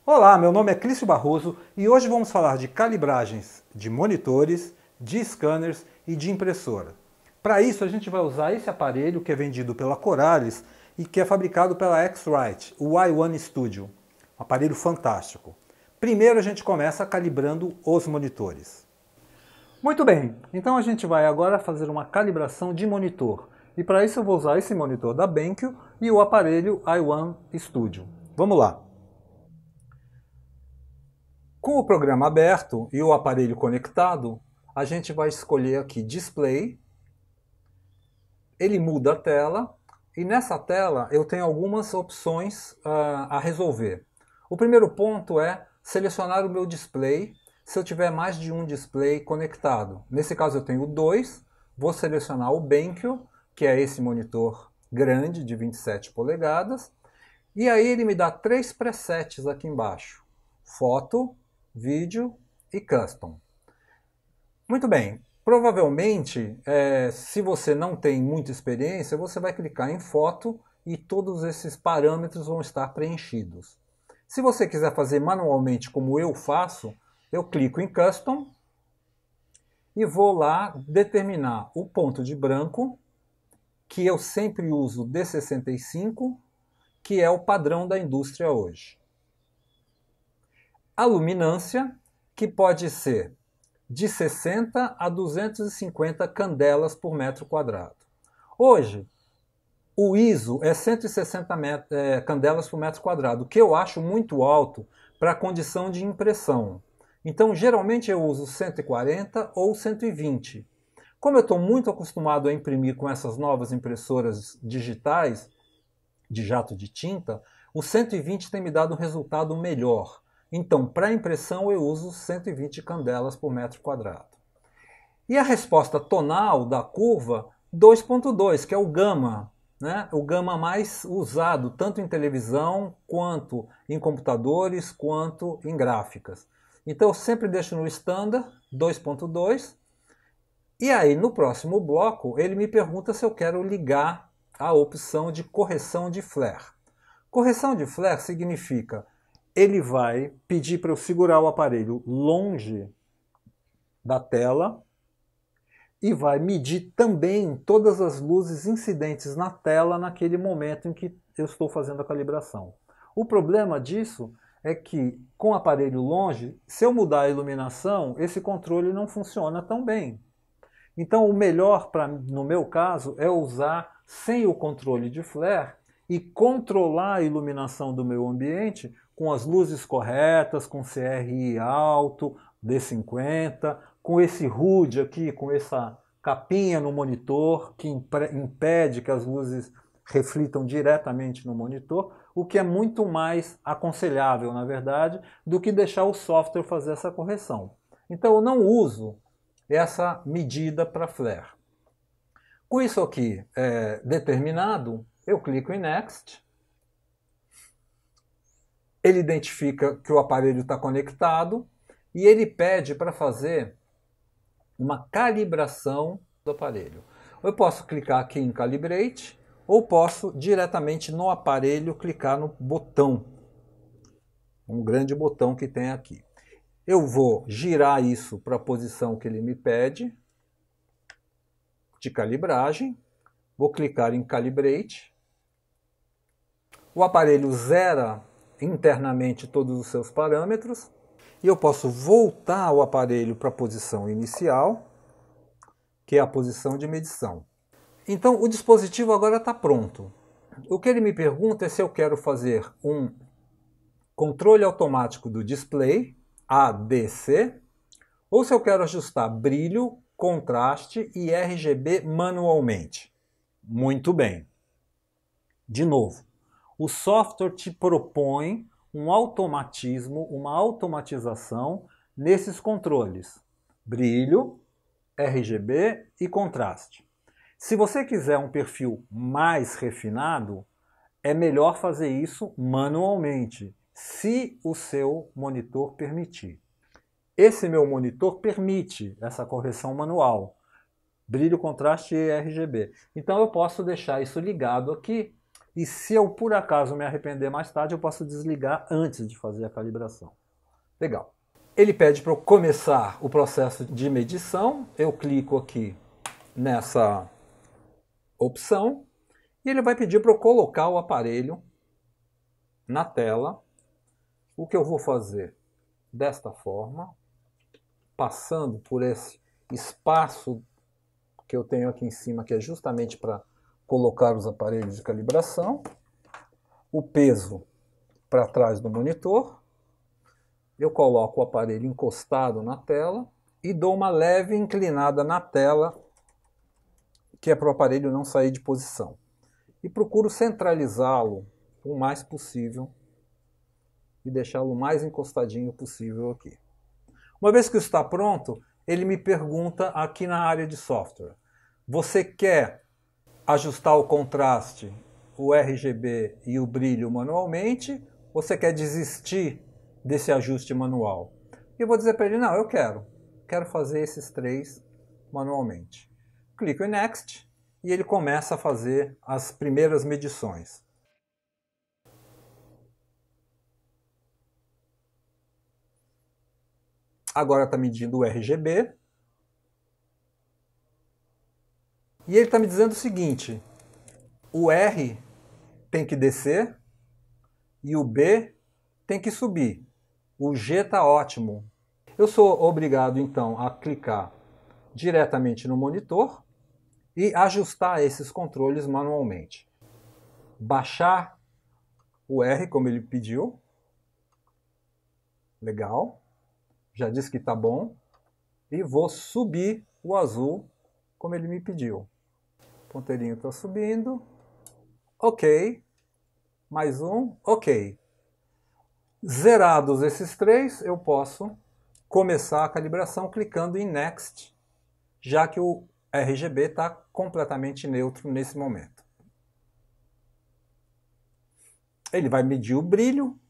Olá, meu nome é Clício Barroso e hoje vamos falar de calibragens de monitores, de scanners e de impressora. Para isso a gente vai usar esse aparelho que é vendido pela Coralys e que é fabricado pela X-Rite, o i1 Studio. Um aparelho fantástico. Primeiro a gente começa calibrando os monitores. Muito bem, então a gente vai agora fazer uma calibração de monitor. E para isso eu vou usar esse monitor da BenQ e o aparelho i1 Studio. Vamos lá. Com o programa aberto e o aparelho conectado, a gente vai escolher aqui Display. Ele muda a tela e nessa tela eu tenho algumas opções a resolver. O primeiro ponto é selecionar o meu display se eu tiver mais de um display conectado. Nesse caso eu tenho dois, vou selecionar o BenQ, que é esse monitor grande de 27 polegadas, e aí ele me dá três presets aqui embaixo: foto, vídeo e custom. Muito bem, provavelmente, se você não tem muita experiência, você vai clicar em foto e todos esses parâmetros vão estar preenchidos. Se você quiser fazer manualmente como eu faço, eu clico em custom e vou lá determinar o ponto de branco, que eu sempre uso D65, que é o padrão da indústria hoje. A luminância, que pode ser de 60 a 250 candelas por metro quadrado. Hoje, o ISO é 160 candelas por metro quadrado, que eu acho muito alto para a condição de impressão. Então, geralmente eu uso 140 ou 120. Como eu estou muito acostumado a imprimir com essas novas impressoras digitais, de jato de tinta, o 120 tem me dado um resultado melhor. Então, para impressão, eu uso 120 candelas por metro quadrado. E a resposta tonal da curva, 2.2, que é o gama, né? O gama mais usado, tanto em televisão, quanto em computadores, quanto em gráficas. Então, eu sempre deixo no standard, 2.2. E aí, no próximo bloco, ele me pergunta se eu quero ligar a opção de correção de flare. Correção de flare significa ele vai pedir para eu segurar o aparelho longe da tela e vai medir também todas as luzes incidentes na tela naquele momento em que eu estou fazendo a calibração. O problema disso é que com o aparelho longe, se eu mudar a iluminação, esse controle não funciona tão bem. Então o melhor, no meu caso, é usar sem o controle de flare e controlar a iluminação do meu ambiente com as luzes corretas, com CRI alto, D50, com esse HUD aqui, com essa capinha no monitor que impede que as luzes reflitam diretamente no monitor, o que é muito mais aconselhável, na verdade, do que deixar o software fazer essa correção. Então eu não uso essa medida para flare. Com isso aqui determinado, eu clico em Next. Ele identifica que o aparelho está conectado e ele pede para fazer uma calibração do aparelho. Eu posso clicar aqui em Calibrate ou posso diretamente no aparelho clicar no botão, um grande botão que tem aqui. Eu vou girar isso para a posição que ele me pede de calibragem, vou clicar em Calibrate, o aparelho zera internamente todos os seus parâmetros e eu posso voltar o aparelho para a posição inicial, que é a posição de medição. Então o dispositivo agora está pronto. O que ele me pergunta é se eu quero fazer um controle automático do display, ADC, ou se eu quero ajustar brilho, contraste e RGB manualmente. Muito bem. De novo, o software te propõe um automatismo, uma automatização nesses controles: brilho, RGB e contraste. Se você quiser um perfil mais refinado, é melhor fazer isso manualmente, se o seu monitor permitir. Esse meu monitor permite essa correção manual: brilho, contraste e RGB. Então eu posso deixar isso ligado aqui e se eu por acaso me arrepender mais tarde, eu posso desligar antes de fazer a calibração. Legal. Ele pede para eu começar o processo de medição, eu clico aqui nessa opção e ele vai pedir para eu colocar o aparelho na tela. O que eu vou fazer desta forma, passando por esse espaço que eu tenho aqui em cima, que é justamente para colocar os aparelhos de calibração, o peso para trás do monitor, eu coloco o aparelho encostado na tela e dou uma leve inclinada na tela, que é para o aparelho não sair de posição. E procuro centralizá-lo o mais possível e deixá-lo o mais encostadinho possível aqui. Uma vez que está pronto, ele me pergunta aqui na área de software: você quer ajustar o contraste, o RGB e o brilho manualmente, ou você quer desistir desse ajuste manual? E eu vou dizer para ele: não, eu quero fazer esses 3 manualmente. Clico em Next e ele começa a fazer as primeiras medições. Agora está medindo o RGB. E ele está me dizendo o seguinte: o R tem que descer e o B tem que subir. O G está ótimo. Eu sou obrigado, então, a clicar diretamente no monitor e ajustar esses controles manualmente. Baixar o R, como ele pediu. Legal. Já disse que está bom. E vou subir o azul, como ele me pediu. O ponteirinho está subindo. Ok. Mais um. Ok. Zerados esses 3, eu posso começar a calibração clicando em Next, já que o RGB está completamente neutro nesse momento. Ele vai medir o brilho,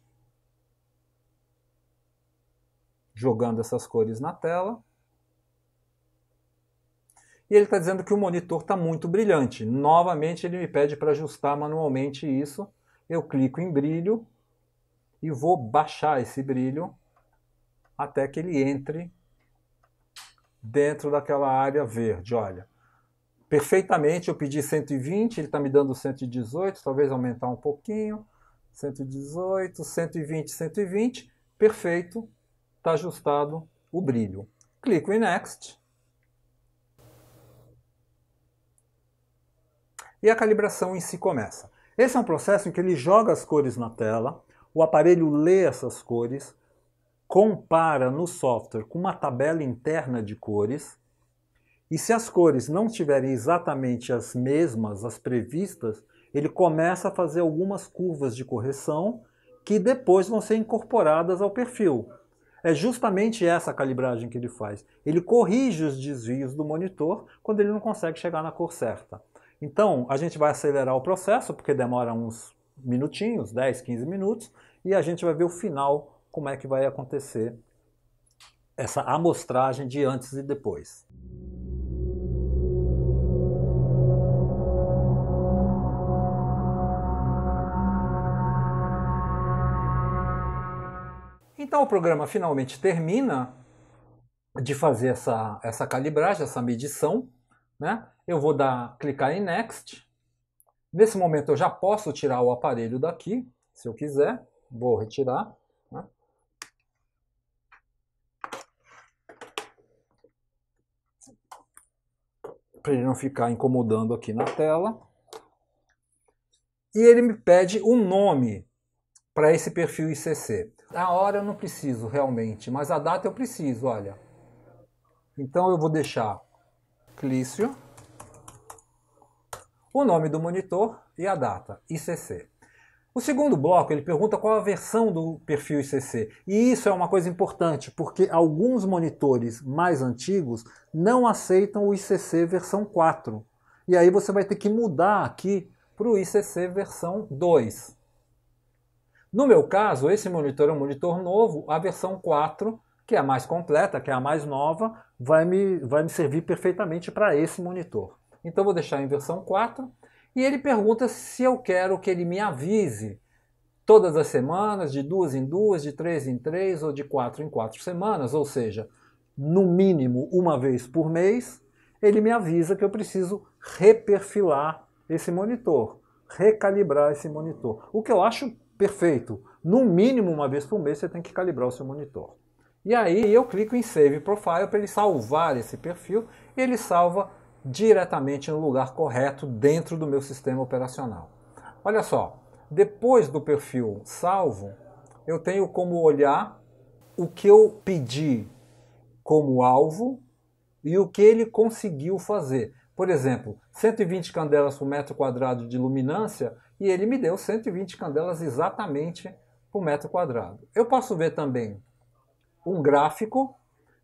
jogando essas cores na tela. E ele está dizendo que o monitor está muito brilhante. Novamente ele me pede para ajustar manualmente isso. Eu clico em brilho e vou baixar esse brilho até que ele entre dentro daquela área verde. Olha, perfeitamente, eu pedi 120, ele está me dando 118, talvez aumentar um pouquinho. 118, 120, 120, perfeito, está ajustado o brilho. Clico em Next. E a calibração em si começa. Esse é um processo em que ele joga as cores na tela, o aparelho lê essas cores, compara no software com uma tabela interna de cores, e se as cores não estiverem exatamente as mesmas, as previstas, ele começa a fazer algumas curvas de correção que depois vão ser incorporadas ao perfil. É justamente essa calibragem que ele faz. Ele corrige os desvios do monitor quando ele não consegue chegar na cor certa. Então, a gente vai acelerar o processo, porque demora uns minutinhos, 10, 15 minutos, e a gente vai ver o final, como é que vai acontecer essa amostragem de antes e depois. Então o programa finalmente termina de fazer essa calibragem, essa medição, né? Eu vou clicar em Next. Nesse momento eu já posso tirar o aparelho daqui, se eu quiser. Vou retirar. Né? Para ele não ficar incomodando aqui na tela. E ele me pede um nome para esse perfil ICC. A hora eu não preciso realmente, mas a data eu preciso, olha. Então eu vou deixar Clício, o nome do monitor e a data, ICC. O segundo bloco, ele pergunta qual a versão do perfil ICC. E isso é uma coisa importante, porque alguns monitores mais antigos não aceitam o ICC versão 4. E aí você vai ter que mudar aqui para o ICC versão 2. No meu caso, esse monitor é um monitor novo, a versão 4, que é a mais completa, que é a mais nova, vai me servir perfeitamente para esse monitor. Então vou deixar em versão 4 E ele pergunta se eu quero que ele me avise todas as semanas, de 2 em 2, de 3 em 3 ou de 4 em 4 semanas, ou seja, no mínimo uma vez por mês, ele me avisa que eu preciso reperfilar esse monitor, recalibrar esse monitor. O que eu acho perfeito. No mínimo uma vez por mês você tem que calibrar o seu monitor. E aí eu clico em Save Profile para ele salvar esse perfil e ele salva diretamente no lugar correto dentro do meu sistema operacional. Olha só, depois do perfil salvo, eu tenho como olhar o que eu pedi como alvo e o que ele conseguiu fazer. Por exemplo, 120 candelas por metro quadrado de luminância e ele me deu 120 candelas exatamente por metro quadrado. Eu posso ver também um gráfico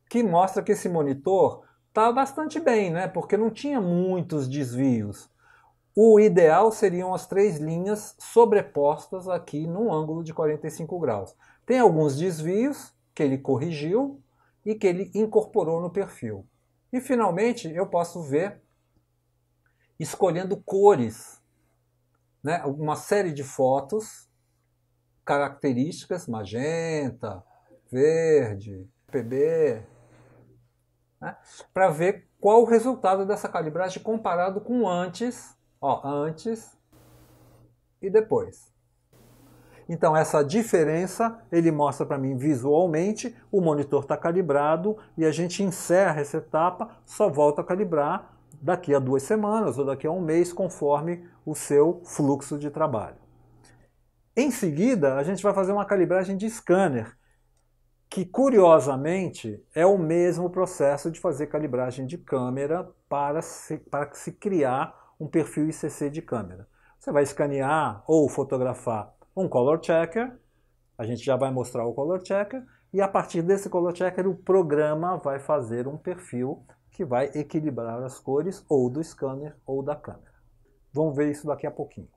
que mostra que esse monitor está bastante bem, né? Porque não tinha muitos desvios. O ideal seriam as 3 linhas sobrepostas aqui num ângulo de 45 graus. Tem alguns desvios que ele corrigiu e que ele incorporou no perfil. E finalmente eu posso ver escolhendo cores, né? Uma série de fotos, características, magenta, verde, PB, né? Para ver qual o resultado dessa calibragem comparado com antes, ó, antes e depois. Então essa diferença ele mostra para mim visualmente, o monitor está calibrado e a gente encerra essa etapa, só volta a calibrar daqui a 2 semanas ou daqui a 1 mês, conforme o seu fluxo de trabalho. Em seguida, a gente vai fazer uma calibragem de scanner, que curiosamente é o mesmo processo de fazer calibragem de câmera para se criar um perfil ICC de câmera. Você vai escanear ou fotografar um color checker, a gente já vai mostrar o color checker, e a partir desse color checker o programa vai fazer um perfil que vai equilibrar as cores ou do scanner ou da câmera. Vamos ver isso daqui a pouquinho.